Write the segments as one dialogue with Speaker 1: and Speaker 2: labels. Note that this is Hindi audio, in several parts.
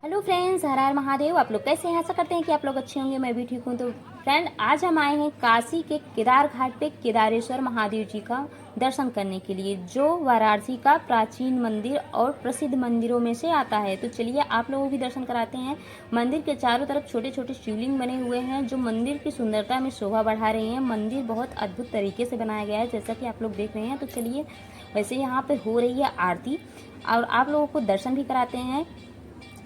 Speaker 1: हेलो फ्रेंड्स, हर हर महादेव। आप लोग कैसे हैं? आशा करते हैं कि आप लोग अच्छे होंगे। मैं भी ठीक हूँ। तो फ्रेंड, आज हम आए हैं काशी के केदार घाट पे केदारेश्वर महादेव जी का दर्शन करने के लिए, जो वाराणसी का प्राचीन मंदिर और प्रसिद्ध मंदिरों में से आता है। तो चलिए आप लोगों की दर्शन कराते हैं। मंदिर के चारों तरफ छोटे छोटे शिवलिंग बने हुए हैं, जो मंदिर की सुंदरता में शोभा बढ़ा रहे हैं। मंदिर बहुत अद्भुत तरीके से बनाया गया है, जैसा कि आप लोग देख रहे हैं। तो चलिए, वैसे यहाँ पे हो रही है आरती और आप लोगों को दर्शन भी कराते हैं।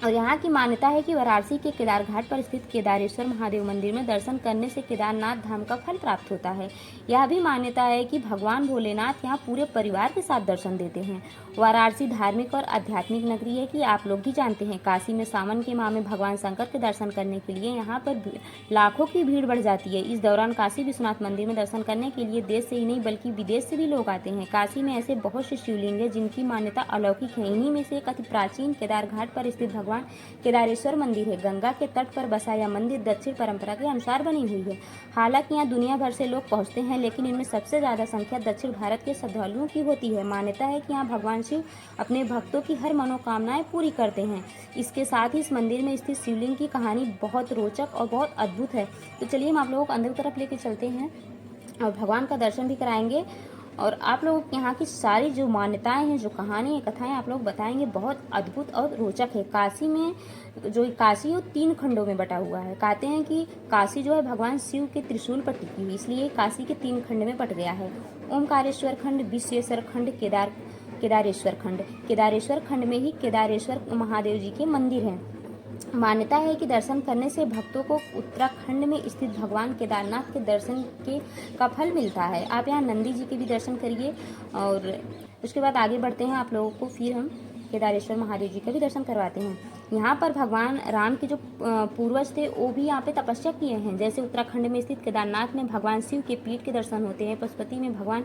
Speaker 1: और यहाँ की मान्यता है कि वाराणसी के केदार घाट पर स्थित केदारेश्वर महादेव मंदिर में दर्शन करने से केदारनाथ धाम का फल प्राप्त होता है। यह भी मान्यता है कि भगवान भोलेनाथ यहाँ पूरे परिवार के साथ दर्शन देते हैं। वाराणसी धार्मिक और आध्यात्मिक नगरी है कि आप लोग भी जानते हैं। काशी में सावन के माह में भगवान शंकर के दर्शन करने के लिए यहाँ पर लाखों की भीड़ बढ़ जाती है। इस दौरान काशी विश्वनाथ मंदिर में दर्शन करने के लिए देश से ही नहीं बल्कि विदेश से भी लोग आते हैं। काशी में ऐसे बहुत से शिवलिंग है जिनकी मान्यता अलौकिक है। इन्हीं में से एक अति प्राचीन केदार घाट पर स्थित भगवान केदारेश्वर मंदिर है। गंगा के तट पर बसा यह मंदिर दक्षिण परंपरा के अनुसार बनी हुई है। हालांकि यहाँ दुनिया भर से लोग पहुँचते हैं, लेकिन इनमें सबसे ज्यादा संख्या दक्षिण भारत के श्रद्धालुओं की होती है। मान्यता है कि यहाँ भगवान शिव अपने भक्तों की हर मनोकामनाएं पूरी करते हैं। इसके साथ ही इस मंदिर में स्थित शिवलिंग की कहानी बहुत रोचक और बहुत अद्भुत है। तो चलिए हम आप लोगों को अंदर तरफ लेके चलते हैं और भगवान का दर्शन भी कराएंगे। और आप लोगों के यहाँ की सारी जो मान्यताएं हैं, जो कहानी है, कथाएं आप लोग बताएंगे। बहुत अद्भुत और रोचक है। काशी में जो काशी है वो 3 खंडों में बटा हुआ है। कहते हैं कि काशी जो है भगवान शिव के त्रिशूल पर टिकी हुई, इसलिए काशी के 3 खंड में बट गया है। ओमकारेश्वर खंड, विश्वेश्वर खंड, केदारेश्वर खंड। केदारेश्वर खंड में ही केदारेश्वर महादेव जी के मंदिर हैं। मान्यता है कि दर्शन करने से भक्तों को उत्तराखंड में स्थित भगवान केदारनाथ के दर्शन के का फल मिलता है। आप यहाँ नंदी जी के भी दर्शन करिए और उसके बाद आगे बढ़ते हैं। आप लोगों को फिर हम केदारेश्वर महादेव जी का भी दर्शन करवाते हैं। यहाँ पर भगवान राम के जो पूर्वज थे वो भी यहाँ पे तपस्या किए हैं। जैसे उत्तराखंड में स्थित केदारनाथ में भगवान शिव के पीठ के दर्शन होते हैं, पशुपति में भगवान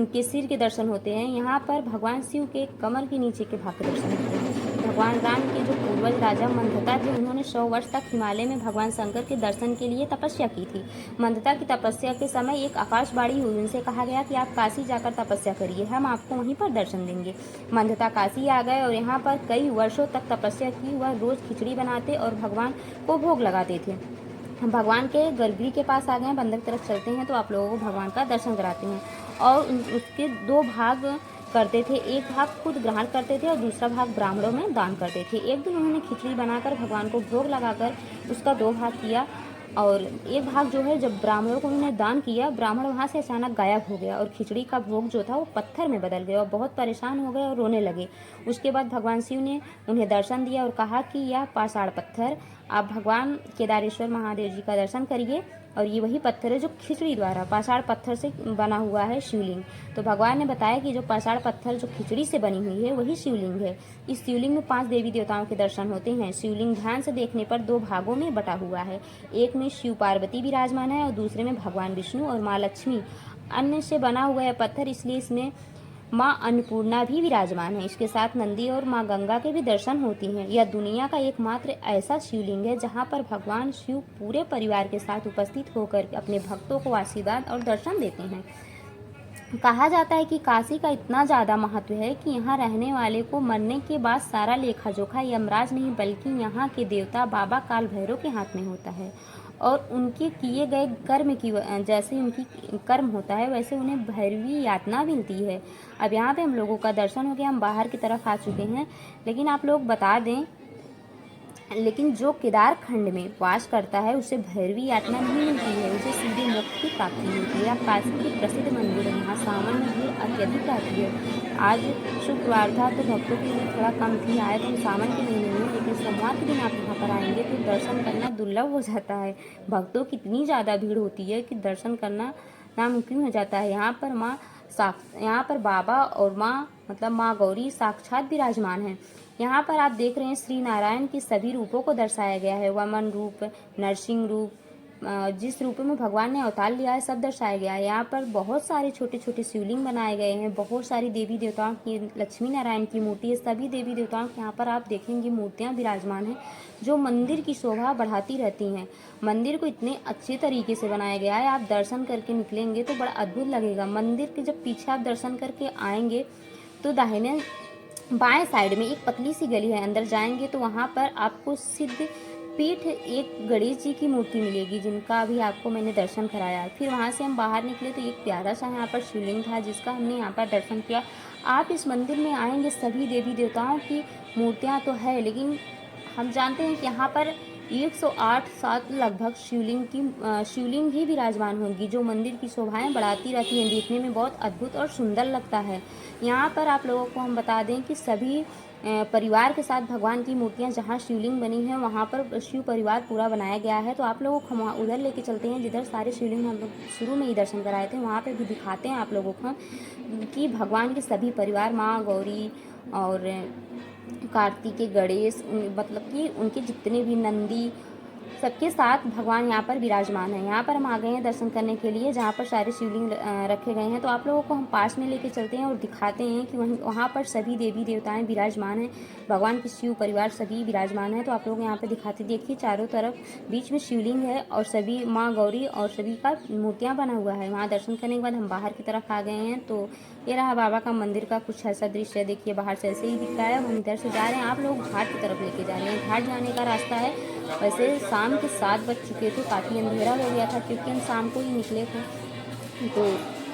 Speaker 1: के सिर के दर्शन होते हैं। यहाँ पर भगवान शिव के कमर के नीचे के भाग के दर्शन होते हैं। भगवान राम के जो पूर्वज राजा मंदता थे, उन्होंने 100 वर्ष तक हिमालय में भगवान शंकर के दर्शन के लिए तपस्या की थी। मंदता की तपस्या के समय एक आकाशवाणी हुई। उनसे कहा गया कि आप काशी जाकर तपस्या करिए, हम आपको वहीं पर दर्शन देंगे। मंदता काशी आ गए और यहाँ पर कई वर्षों तक तपस्या की। वह रोज खिचड़ी बनाते और भगवान को भोग लगाते थे। हम भगवान के गर्भगृह के पास आ गए हैं। अंदर की तरफ चलते हैं तो आप लोगों को भगवान का दर्शन कराते हैं। और उसके 2 भाग करते थे। एक भाग खुद ग्रहण करते थे और दूसरा भाग ब्राह्मणों में दान करते थे। एक दिन उन्होंने खिचड़ी बनाकर भगवान को भोग लगाकर उसका 2 भाग किया और एक भाग जो है जब ब्राह्मणों को उन्होंने दान किया, ब्राह्मण वहाँ से अचानक गायब हो गया और खिचड़ी का भोग जो था वो पत्थर में बदल गया और बहुत परेशान हो गए और रोने लगे। उसके बाद भगवान शिव ने उन्हें दर्शन दिया और कहा कि यह पाषाण पत्थर, आप भगवान केदारेश्वर महादेव जी का दर्शन करिए और ये वही पत्थर है जो खिचड़ी द्वारा पाषाण पत्थर से बना हुआ है शिवलिंग। तो भगवान ने बताया कि जो पाषाण पत्थर जो खिचड़ी से बनी हुई है वही शिवलिंग है। इस शिवलिंग में 5 देवी देवताओं के दर्शन होते हैं। शिवलिंग ध्यान से देखने पर 2 भागों में बटा हुआ है। एक में शिव पार्वती विराजमान है और दूसरे में भगवान विष्णु और माँ लक्ष्मी। अन्य से बना हुआ है पत्थर, इसलिए इसमें माँ अन्नपूर्णा भी विराजमान है। इसके साथ नंदी और माँ गंगा के भी दर्शन होती हैं। यह दुनिया का एकमात्र ऐसा शिवलिंग है जहाँ पर भगवान शिव पूरे परिवार के साथ उपस्थित होकर अपने भक्तों को आशीर्वाद और दर्शन देते हैं। कहा जाता है कि काशी का इतना ज़्यादा महत्व है कि यहाँ रहने वाले को मरने के बाद सारा लेखा जोखा यमराज नहीं बल्कि यहाँ के देवता बाबा काल भैरव के हाथ में होता है। और उनके किए गए कर्म की जैसे उनकी कर्म होता है वैसे उन्हें भैरवी यातना मिलती है। अब यहाँ पे हम लोगों का दर्शन हो गया, हम बाहर की तरफ आ चुके हैं। लेकिन आप लोग बता दें, लेकिन जो केदार खंड में वास करता है उसे भैरवी यातना नहीं मिलती है, उसे सीधे मोक्ष की प्राप्ति होती है। यह काशी की प्रसिद्ध मंदिर है। यहाँ सावन में भीड़ अत्यधिक रहती है। आज शुक्रवार था तो भक्तों की भीड़ थोड़ा कम थी। आए तो हम सावन के महीने में, लेकिन सोमवार के दिन आप यहाँ पर आएंगे तो दर्शन करना दुर्लभ हो जाता है। भक्तों की इतनी ज़्यादा भीड़ होती है कि दर्शन करना नामुमकिन हो जाता है। यहाँ पर बाबा और माँ मतलब माँ गौरी साक्षात विराजमान हैं। यहाँ पर आप देख रहे हैं श्री नारायण की सभी रूपों को दर्शाया गया है। वामन रूप, नरसिंह रूप, जिस रूप में भगवान ने अवतार लिया है सब दर्शाया गया है। यहाँ पर बहुत सारे छोटे छोटे शिवलिंग बनाए गए हैं। बहुत सारी देवी देवताओं की, लक्ष्मी नारायण की मूर्ति है। सभी देवी देवताओं के यहाँ पर आप देखेंगे मूर्तियाँ विराजमान हैं जो मंदिर की शोभा बढ़ाती रहती हैं। मंदिर को इतने अच्छे तरीके से बनाया गया है, आप दर्शन करके निकलेंगे तो बड़ा अद्भुत लगेगा। मंदिर के जब पीछे आप दर्शन करके आएंगे तो दाहिने बाएं साइड में एक पतली सी गली है, अंदर जाएंगे तो वहाँ पर आपको सिद्ध पीठ एक गणेश जी की मूर्ति मिलेगी, जिनका अभी आपको मैंने दर्शन कराया। फिर वहाँ से हम बाहर निकले तो एक प्यारा सा यहाँ पर शिवलिंग था, जिसका हमने यहाँ पर दर्शन किया। आप इस मंदिर में आएंगे, सभी देवी देवताओं की मूर्तियाँ तो है, लेकिन हम जानते हैं कि यहाँ पर 108 सात लगभग शिवलिंग ही विराजमान होंगी, जो मंदिर की शोभाएं बढ़ाती रहती हैं। देखने में बहुत अद्भुत और सुंदर लगता है। यहाँ पर आप लोगों को हम बता दें कि सभी परिवार के साथ भगवान की मूर्तियाँ जहाँ शिवलिंग बनी है, वहाँ पर शिव परिवार पूरा बनाया गया है। तो आप लोगों को हम उधर लेके चलते हैं, जिधर सारे शिवलिंग हम लोग शुरू में ही दर्शन कराए थे, वहाँ पर भी दिखाते हैं आप लोगों को कि भगवान के सभी परिवार, माँ गौरी और कार्तिकेय, गणेश, मतलब कि उनके जितने भी नंदी, सबके साथ भगवान यहाँ पर विराजमान है। यहाँ पर हम आ गए हैं दर्शन करने के लिए, जहाँ पर सारे शिवलिंग रखे गए हैं। तो आप लोगों को हम पास में लेके चलते हैं और दिखाते हैं कि वहाँ पर सभी देवी देवताएं विराजमान हैं, भगवान के शिव परिवार सभी विराजमान है। तो आप लोग यहाँ पर दिखाते, देखिए चारों तरफ बीच में शिवलिंग है और सभी माँ गौरी और सभी का मूर्तियाँ बना हुआ है। वहाँ दर्शन करने के बाद हम बाहर की तरफ आ गए हैं। तो ये रहा बाबा का मंदिर का कुछ ऐसा दृश्य, देखिए बाहर से ऐसे ही दिखता है। हम इधर से जा रहे हैं, आप लोग घाट की तरफ लेके जा रहे हैं। घाट जाने का रास्ता है। वैसे शाम के 7 बज चुके थे, काफ़ी अंधेरा हो गया था, क्योंकि हम शाम को ही निकले थे, तो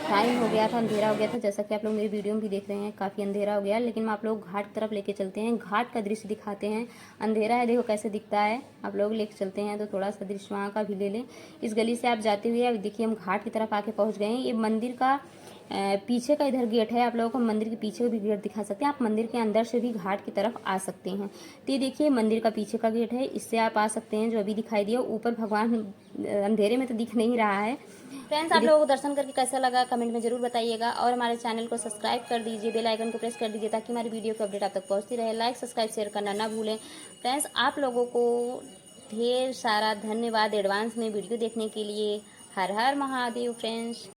Speaker 1: टाइम हो गया था, अंधेरा हो गया था। जैसा कि आप लोग मेरी वीडियो में भी देख रहे हैं, काफ़ी अंधेरा हो गया, लेकिन हम आप लोग घाट की तरफ लेके चलते हैं, घाट का दृश्य दिखाते हैं। अंधेरा है, देखो कैसे दिखता है, आप लोग लेके चलते हैं तो थोड़ा सा दृश्य वहाँ का भी ले लें। इस गली से आप जाते हुए, अब देखिए हम घाट की तरफ आके पहुँच गए हैं। ये मंदिर का पीछे का इधर गेट है, आप लोगों को मंदिर के पीछे का भी गेट दिखा सकते हैं। आप मंदिर के अंदर से भी घाट की तरफ आ सकते हैं। तो ये देखिए मंदिर का पीछे का गेट है, इससे आप आ सकते हैं, जो अभी दिखाई दिया। ऊपर भगवान अंधेरे में तो दिख नहीं रहा है। फ्रेंड्स, आप लोगों को दर्शन करके कैसा लगा कमेंट में जरूर बताइएगा, और हमारे चैनल को सब्सक्राइब कर दीजिए, बेल आइकन को प्रेस कर दीजिए, ताकि हमारी वीडियो की अपडेट आप तक पहुंचती रहे। लाइक सब्सक्राइब शेयर करना ना भूलें। फ्रेंड्स, आप लोगों को ढेर सारा धन्यवाद एडवांस में वीडियो देखने के लिए। हर हर महादेव फ्रेंड्स।